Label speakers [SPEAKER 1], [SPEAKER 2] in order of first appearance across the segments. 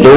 [SPEAKER 1] 2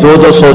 [SPEAKER 1] 200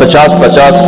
[SPEAKER 1] 50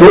[SPEAKER 1] 2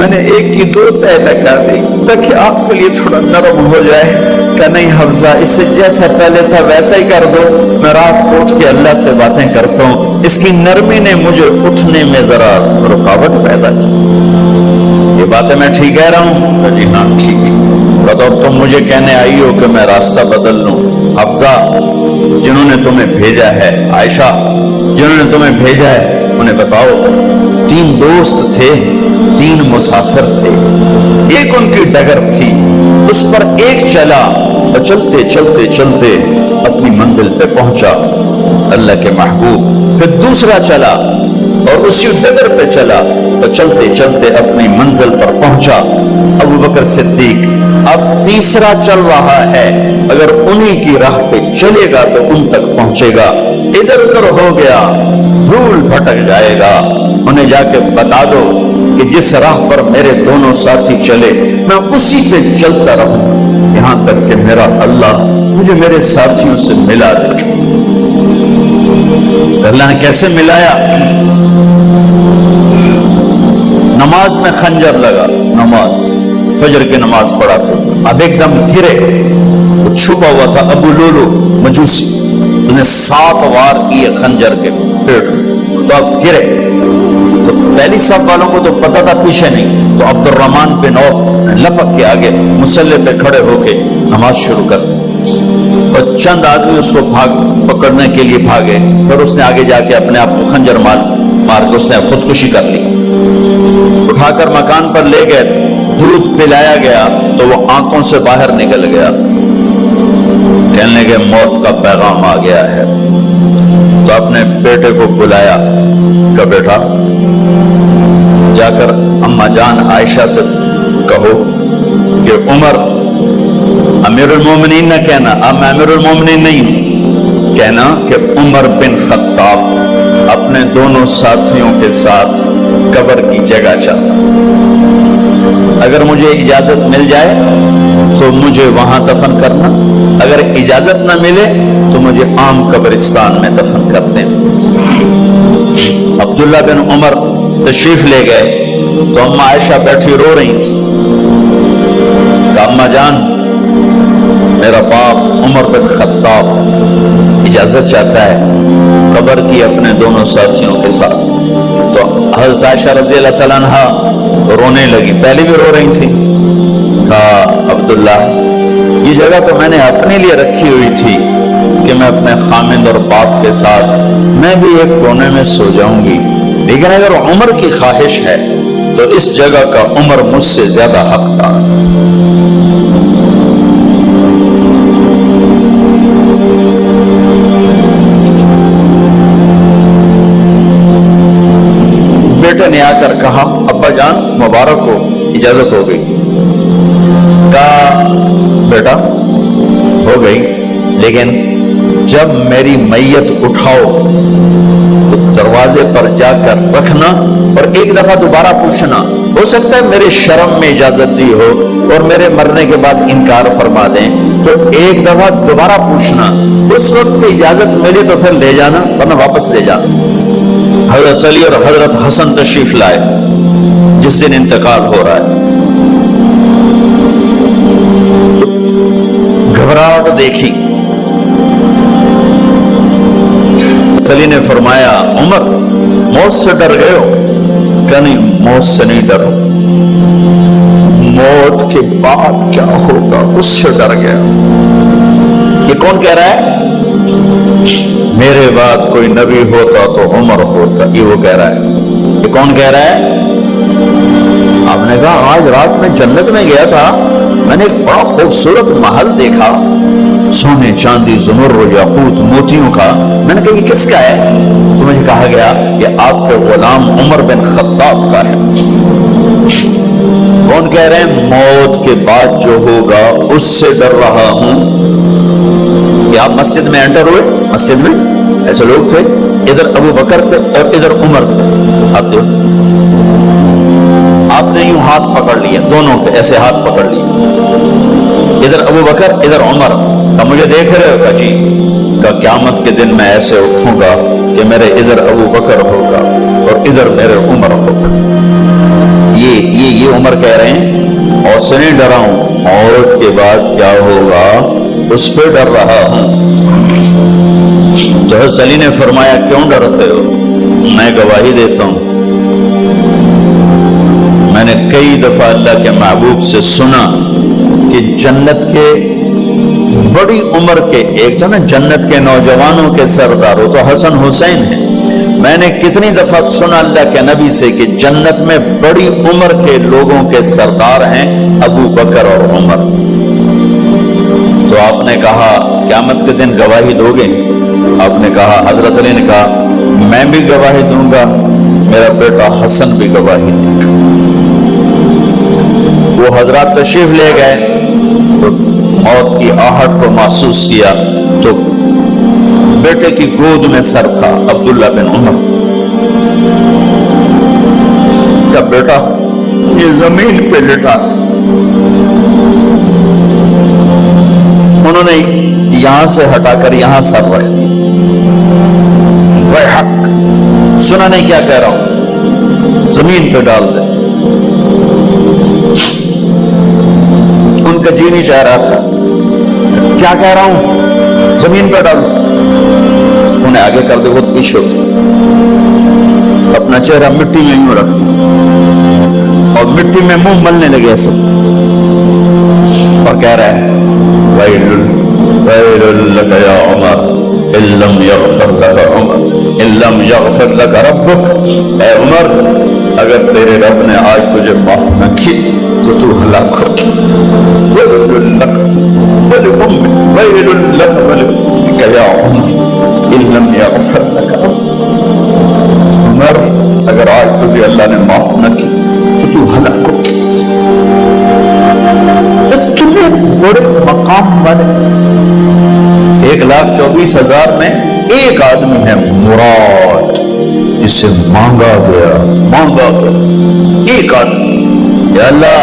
[SPEAKER 1] میں نے ایک کی دو تہ لگا دی تاکہ آپ کے لیے تھوڑا نرم ہو جائے. کہ نہیں حفظہ، اس سے جیسا پہلے تھا ویسا ہی کر دو. میں رات کو اٹھ کے اللہ سے باتیں کرتا ہوں، اس کی نرمی نے مجھے اٹھنے میں ذرا رکاوٹ پیدا کی. یہ باتیں میں ٹھیک کہہ رہا ہوں؟ جی ہاں ٹھیک. بتاؤ تم مجھے کہنے آئی ہو کہ میں راستہ بدل لوں؟ حفظہ، جنہوں نے تمہیں بھیجا ہے، عائشہ جنہوں نے تمہیں بھیجا ہے انہیں بتاؤ. 3 دوست تھے، 3 مسافر تھے، ایک ان کی ڈگر تھی، اس پر ایک چلا اور چلتے چلتے چلتے اپنی منزل پہ پہنچا اللہ کے محبوب. پھر دوسرا چلا اور اسی ڈگر پہ چلا اور چلتے چلتے اپنی منزل پر پہنچا ابو بکر صدیق. اب تیسرا چل رہا ہے، اگر انہی کی راہ پہ چلے گا تو ان تک پہنچے گا. ادھر ادھر ہو گیا، دھول بھٹک جائے گا. انہیں جا کے بتا دو کہ جس راہ پر میرے دونوں ساتھی چلے میں اسی پہ چلتا رہوں یہاں تک کہ میرا اللہ مجھے میرے ساتھیوں سے ملا دے. اللہ نے کیسے ملایا؟ نماز میں خنجر لگا، نماز فجر کی نماز پڑھا تھا. اب ایک دم گرے، وہ چھپا ہوا تھا ابو لولو مجوسی، اس نے 7 وار کیے خنجر کے پیٹ میں. تو اب گرے تو پہلی صف والوں کو تو پتا تھا، پیچھے نہیں. تو عبد الرحمن بن عوف لپک کے آگے مصلی پہ کھڑے ہو کے نماز شروع کر دی اور چند آدمی اس کو پکڑنے کے لیے بھاگے. پھر اس نے آگے جا کے اپنے آپ کو خنجر مار کے اس نے خودکشی کر لی. اٹھا کر مکان پر لے گئے، دودھ پلایا گیا تو وہ آنکھوں سے باہر نکل گیا. کہنے لگے موت کا پیغام آ گیا ہے. تو اپنے بیٹے کو بلایا کہ بیٹا جا کر اماں جان عائشہ سے کہو کہ عمر امیر المومنین نہ کہنا، اب میں امیر المومنین نہیں ہوں، کہنا کہ عمر بن خطاب اپنے دونوں ساتھیوں کے ساتھ قبر کی جگہ چاہتا. اگر مجھے اجازت مل جائے تو مجھے وہاں دفن کرنا، اگر اجازت نہ ملے تو مجھے عام قبرستان میں دفن کر دیں. عبداللہ بن عمر تشریف لے گئے تو اماں عائشہ بیٹھی رو رہی تھی. کہ اماں جان میرا باپ عمر بن خطاب اجازت چاہتا ہے قبر کی اپنے دونوں ساتھیوں کے ساتھ. تو حضرت عائشہ رضی اللہ تعالیٰ عنہ رونے لگی، پہلے بھی رو رہی تھی. کہا عبداللہ یہ جگہ تو میں نے اپنے لیے رکھی ہوئی تھی کہ میں اپنے خامند اور باپ کے ساتھ میں بھی ایک کونے میں سو جاؤں گی، لیکن اگر عمر کی خواہش ہے تو اس جگہ کا عمر مجھ سے زیادہ حقدار. بیٹے نے آ کر کہا ابا جان مبارک ہو، اجازت ہو گئی. کہا بیٹا ہو گئی، لیکن جب میری میت اٹھاؤ تو دروازے پر جا کر رکھنا اور ایک دفعہ دوبارہ پوچھنا. ہو سکتا ہے میرے شرم میں اجازت دی ہو اور میرے مرنے کے بعد انکار فرما دیں، تو ایک دفعہ دوبارہ پوچھنا. اس وقت پہ اجازت ملے تو پھر لے جانا، ورنہ واپس لے جانا. حضرت علی اور حضرت حسن تشریف لائے جس دن انتقال ہو رہا ہے. گھبراہٹ دیکھی. علی نے فرمایا عمر موت سے ڈر گئے ہو؟ کہ نہیں موت سے نہیں ڈرو، موت کے بعد کیا ہوگا اس سے ڈر گیا. یہ کون کہہ رہا ہے؟ میرے بعد کوئی نبی ہوتا تو عمر ہوتا، یہ وہ کہہ رہا ہے. یہ کون کہہ رہا ہے؟ آپ نے کہا آج رات میں جنت میں گیا تھا، میں نے ایک بڑا خوبصورت محل دیکھا، سونے چاندی زمر یاقوت موتیوں کا. میں نے کہا یہ کس کا ہے؟ تو مجھے کہا گیا کہ آپ کے غلام عمر بن خطاب کا ہے. کون کہہ رہے ہیں؟ موت کے بعد جو ہوگا اس سے ڈر رہا ہوں. کہ آپ مسجد میں انٹر ہوئے، مسجد میں ایسے لوگ تھے، ادھر ابو بکر تھے اور ادھر عمر تھے. آپ نے یوں ہاتھ پکڑ لیا، دونوں کے ایسے ہاتھ پکڑ لیے، ادھر ابو بکر ادھر عمر. کہ مجھے دیکھ رہے ہو؟ کہ جی. کہ قیامت کے دن میں ایسے اٹھوں گا کہ میرے ادھر ابو بکر ہوگا اور ادھر میرے عمر ہوگا. یہ یہ عمر کہہ رہے ہیں اور سے نہیں ڈرا ہوں، عورت کے بعد کیا ہوگا اس پہ ڈر رہا ہوں۔ تو حضرت علی نے فرمایا کیوں ڈرتے ہو؟ میں گواہی دیتا ہوں، میں نے کئی دفعہ اللہ کے محبوب سے سنا کہ جنت کے بڑی عمر کے، ایک تو نا جنت کے نوجوانوں کے سردار، وہ تو حسن حسین ہیں، میں نے کتنی دفعہ سنا اللہ کے نبی سے کہ جنت میں بڑی عمر کے لوگوں کے سردار ہیں ابو بکر اور عمر۔ تو آپ نے کہا قیامت کے دن گواہی دو گے؟ آپ نے کہا، حضرت علی نے کہا میں بھی گواہی دوں گا، میرا بیٹا حسن بھی گواہی دے گا۔ وہ حضرات تشریف لے گئے تو موت کی آہٹ کو محسوس کیا تو بیٹے کی گود میں سر تھا عبداللہ بن عمر کا بیٹا، یہ زمین پہ لٹا تھا۔ انہوں نے یہاں سے ہٹا کر یہاں سر رکھ دیا۔ وہ حق سنا نہیں کیا کہہ رہا ہوں، زمین پہ ڈال دے۔ ان کا جی نہیں چاہ رہا تھا، کیا کہہ رہا ہوں، زمین پہ ڈالو۔ انہیں آگے کر دے، خود پیچھے ہوتے، اپنا چہرہ مٹی میں یوں رکھ اور مٹی میں منہ ملنے لگے ایسے، اور کہہ رہا ہے ویل لک یا عمر ان لم یغفر لک عمر ان لم یغفر لک ربک، اے عمر اگر تیرے رب نے آج تجھے معاف نہ کی تو تو ہلاک ہو۔ ویل لک ولأمک ویل لک ولأمک یا عمر ان لم یغفر لک ربک، عمر اگر آج تجھے اللہ نے معاف نہ کی تو تو ہلاک ہو۔ اتنے بڑے مقام والے 1,24,000 میں ایک آدمی ہے مراد، جسے مانگا گیا ایک آدمی، یا اللہ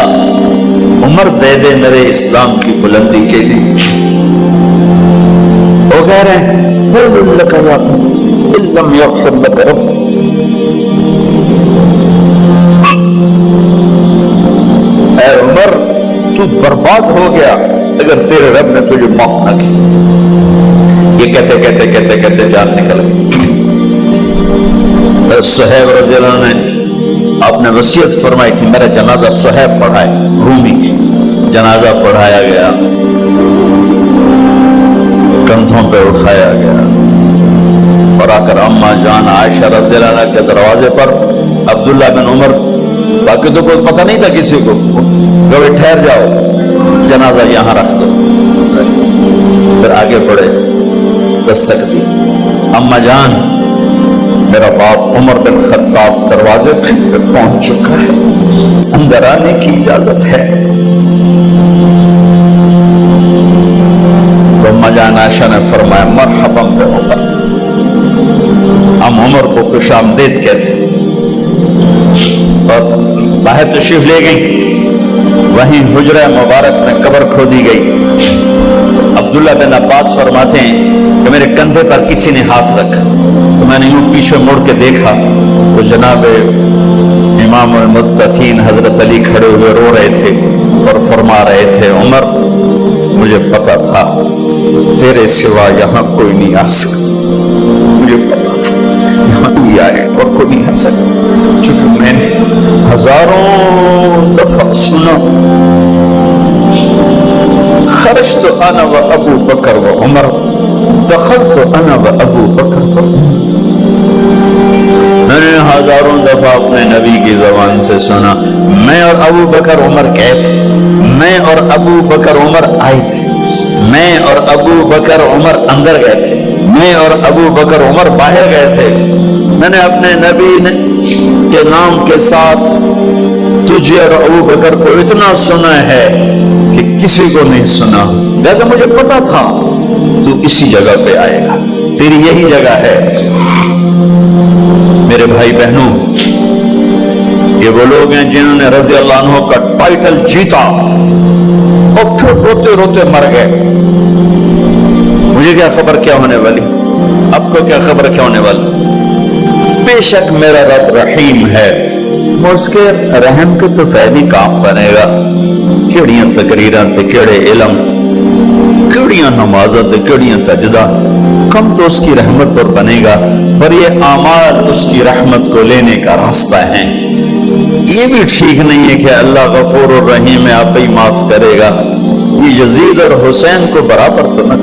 [SPEAKER 1] عمر دے دے میرے اسلام کی بلندی کے لیے۔ وہ کہہ رہے ہیں ویل لک یا عمر ان لم یغفر لک ربک، اے عمر تو برباد ہو گیا اگر تیرے رب نے تجھے معاف نہ کی۔ یہ کہتے جان نکل گئی۔ صہیب رضی اللہ عنہ نے آپ نے وصیت فرمائی تھی میرا جنازہ صہیب پڑھائے، رومی جنازہ پڑھایا گیا، کندھوں پہ اٹھایا گیا اور آ کر اما جان عائشہ رضی اللہ عنہ کے دروازے پر عبداللہ بن عمر، باقی تو کوئی پتہ نہیں تھا کسی کو، کہ ٹھہر جاؤ جنازہ یہاں رکھ دو۔ پھر آگے بڑھے، دستک دی، اما جان میرا باپ عمر بن خطاب دروازے پہ پہنچ چکا ہے، اندر آنے کی اجازت ہے۔ تو اما جان عائشہ نے فرمایا مرحبا بعمر، ہم عمر کو خوش آمدید کہتے اور باہر تشریف لے گئی۔ وہیں حجرہ مبارک میں قبر کھودی گئی۔ عبداللہ بن عباس فرماتے ہیں کہ میرے کندھے پر کسی نے ہاتھ رکھا تو میں نے یوں پیچھے مڑ کے دیکھا تو جناب امام المتقین حضرت علی کھڑے ہوئے رو رہے تھے اور فرما رہے تھے عمر مجھے پتا تھا تیرے سوا یہاں کوئی نہیں آ سکتا، مجھے پتا تھا یہاں کوئی آئے اور کوئی نہیں آ سکتا، چونکہ میں نے ہزاروں دفعہ سنا خرجت انا و ابو بکر و عمر دخلت انا و ابو بکر و عمر۔ میں نے ہزاروں دفعہ اپنے نبی کی زبان سے سنا میں اور ابو بکر عمر گئے تھے، میں اور ابو بکر عمر آئے تھے، میں اور ابو بکر عمر اندر گئے تھے، میں اور ابو بکر عمر باہر گئے تھے۔ میں نے اپنے نبی کے نام کے ساتھ تجھے اور ابو بکر کو اتنا سنا ہے کہ کسی کو نہیں سنا، لہذا مجھے پتا تھا تو اسی جگہ پہ آئے گا، تیری یہی جگہ ہے۔ میرے بھائی بہنوں، یہ وہ لوگ ہیں جنہوں نے رضی اللہ عنہ کا ٹائٹل جیتا اور پھر روتے روتے مر گئے۔ مجھے کیا خبر کیا ہونے والی، آپ کو کیا خبر کیا ہونے والی؟ بے شک میرا رب رحیم ہے، اس کے رحم کے تو فائدی کام بنے گا، کیڑیاں تقریراں تے کیڑے علم، کیڑیاں نمازاں تے کیڑیاں سجدہ، کم تو اس کی رحمت پر بنے گا، پر یہ اعمال اس کی رحمت کو لینے کا راستہ ہے۔ یہ بھی ٹھیک نہیں ہے کہ اللہ غفور الرحیم ہے، آپ ہی معاف کرے گا، یہ یزید اور حسین کو برابر تو نہ